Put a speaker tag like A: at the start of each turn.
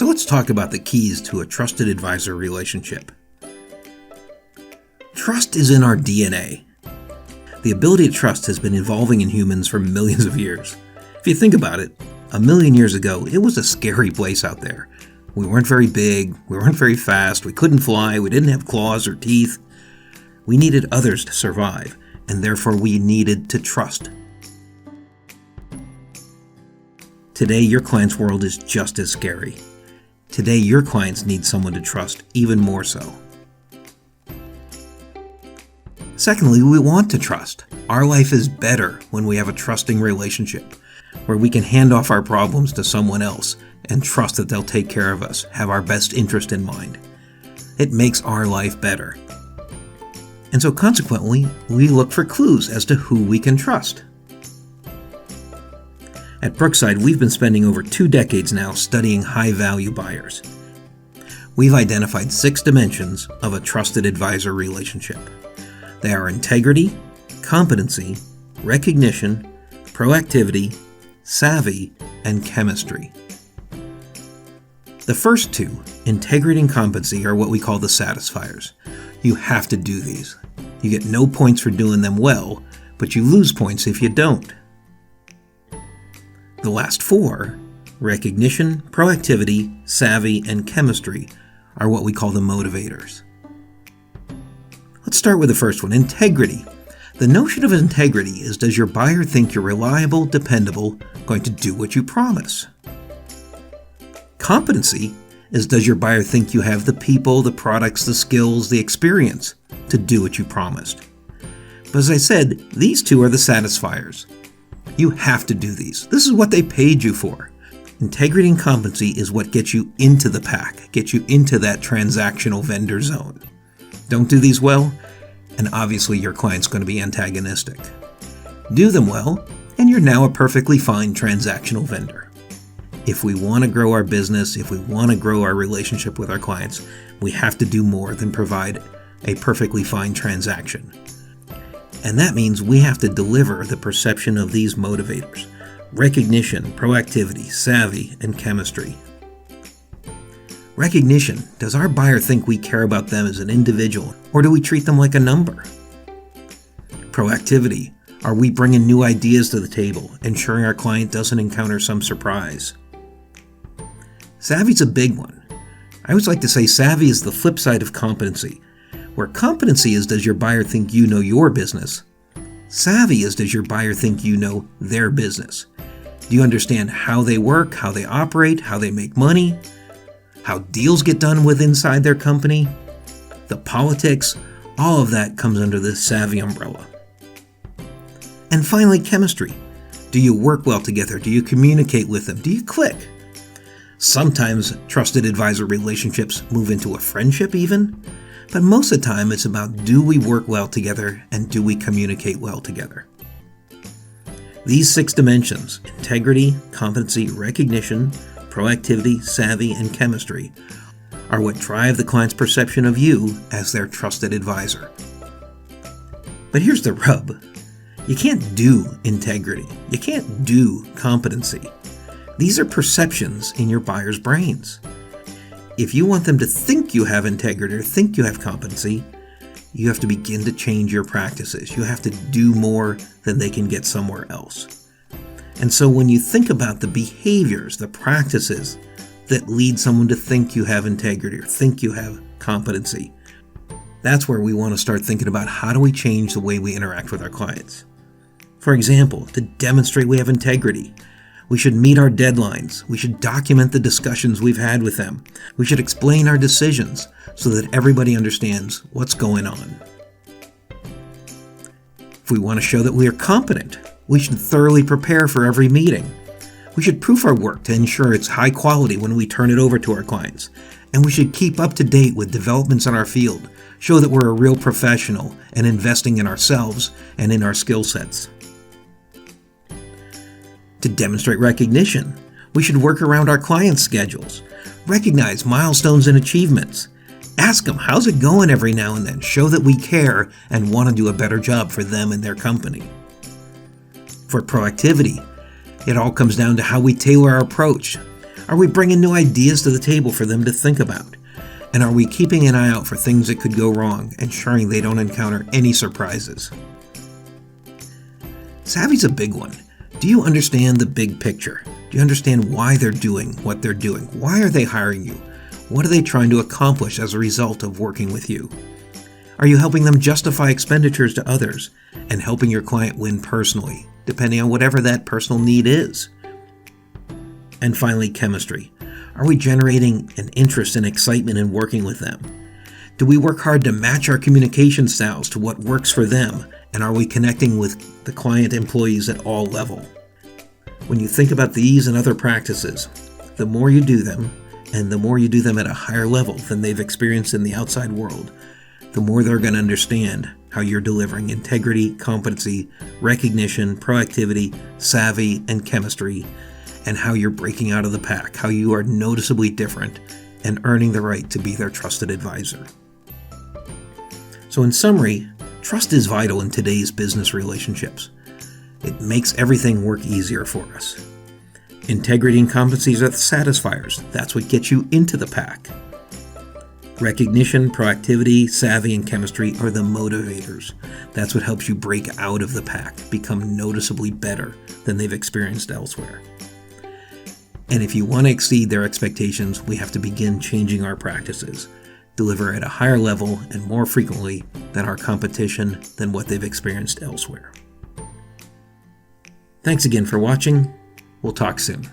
A: So let's talk about the keys to a trusted advisor relationship. Trust is in our DNA. The ability to trust has been evolving in humans for millions of years. If you think about it, 1,000,000 years ago, it was a scary place out there. We weren't very big, we weren't very fast, we couldn't fly, we didn't have claws or teeth. We needed others to survive, and therefore we needed to trust. Today, your client's world is just as scary. Today, your clients need someone to trust even more so. Secondly, we want to trust. Our life is better when we have a trusting relationship, where we can hand off our problems to someone else and trust that they'll take care of us, have our best interest in mind. It makes our life better. And so consequently, we look for clues as to who we can trust. At Brookside, we've been spending over 2 decades now studying high-value buyers. We've identified 6 dimensions of a trusted advisor relationship. They are integrity, competency, recognition, proactivity, savvy, and chemistry. The first 2, integrity and competency, are what we call the satisfiers. You have to do these. You get no points for doing them well, but you lose points if you don't. The last 4, recognition, proactivity, savvy, and chemistry, are what we call the motivators. Let's start with the first one, integrity. The notion of integrity is, does your buyer think you're reliable, dependable, going to do what you promise? Competency is, does your buyer think you have the people, the products, the skills, the experience to do what you promised? But as I said, these 2 are the satisfiers. You have to do these. This is what they paid you for. Integrity and competency is what gets you into the pack, gets you into that transactional vendor zone. Don't do these well, and obviously your client's going to be antagonistic. Do them well, and you're now a perfectly fine transactional vendor. If we want to grow our business, if we want to grow our relationship with our clients, we have to do more than provide a perfectly fine transaction. And that means we have to deliver the perception of these motivators: recognition, proactivity, savvy, and chemistry. Recognition. Does our buyer think we care about them as an individual, or do we treat them like a number? Proactivity. Are we bringing new ideas to the table, ensuring our client doesn't encounter some surprise? Savvy's a big one. I always like to say savvy is the flip side of competency. Where competency is, does your buyer think you know your business? Savvy is, does your buyer think you know their business? Do you understand how they work, how they operate, how they make money, how deals get done with inside their company? The politics, all of that comes under the savvy umbrella. And finally, chemistry. Do you work well together? Do you communicate with them? Do you click? Sometimes trusted advisor relationships move into a friendship even. But most of the time, it's about, do we work well together and do we communicate well together? These 6 dimensions, integrity, competency, recognition, proactivity, savvy, and chemistry, are what drive the client's perception of you as their trusted advisor. But here's the rub. You can't do integrity. You can't do competency. These are perceptions in your buyer's brains. If you want them to think you have integrity or think you have competency, you have to begin to change your practices. You have to do more than they can get somewhere else. And so when you think about the behaviors, the practices that lead someone to think you have integrity or think you have competency, that's where we want to start thinking about, how do we change the way we interact with our clients? For example, to demonstrate we have integrity, we should meet our deadlines. We should document the discussions we've had with them. We should explain our decisions so that everybody understands what's going on. If we want to show that we are competent, we should thoroughly prepare for every meeting. We should proof our work to ensure it's high quality when we turn it over to our clients. And we should keep up to date with developments in our field, show that we're a real professional and investing in ourselves and in our skill sets. To demonstrate recognition, we should work around our clients' schedules, recognize milestones and achievements, ask them how's it going every now and then, show that we care and want to do a better job for them and their company. For proactivity, it all comes down to how we tailor our approach. Are we bringing new ideas to the table for them to think about? And are we keeping an eye out for things that could go wrong, ensuring they don't encounter any surprises? Savvy's a big one. Do you understand the big picture? Do you understand why they're doing what they're doing? Why are they hiring you? What are they trying to accomplish as a result of working with you? Are you helping them justify expenditures to others and helping your client win personally, depending on whatever that personal need is? And finally, chemistry. Are we generating an interest and excitement in working with them? Do we work hard to match our communication styles to what works for them? And are we connecting with the client employees at all levels? When you think about these and other practices, the more you do them, and the more you do them at a higher level than they've experienced in the outside world, the more they're going to understand how you're delivering integrity, competency, recognition, proactivity, savvy, and chemistry, and how you're breaking out of the pack, how you are noticeably different and earning the right to be their trusted advisor. So in summary, trust is vital in today's business relationships. It makes everything work easier for us. Integrity and competencies are the satisfiers. That's what gets you into the pack. Recognition, proactivity, savvy, and chemistry are the motivators. That's what helps you break out of the pack, become noticeably better than they've experienced elsewhere. And if you want to exceed their expectations, we have to begin changing our practices, deliver at a higher level and more frequently than our competition, than what they've experienced elsewhere. Thanks again for watching. We'll talk soon.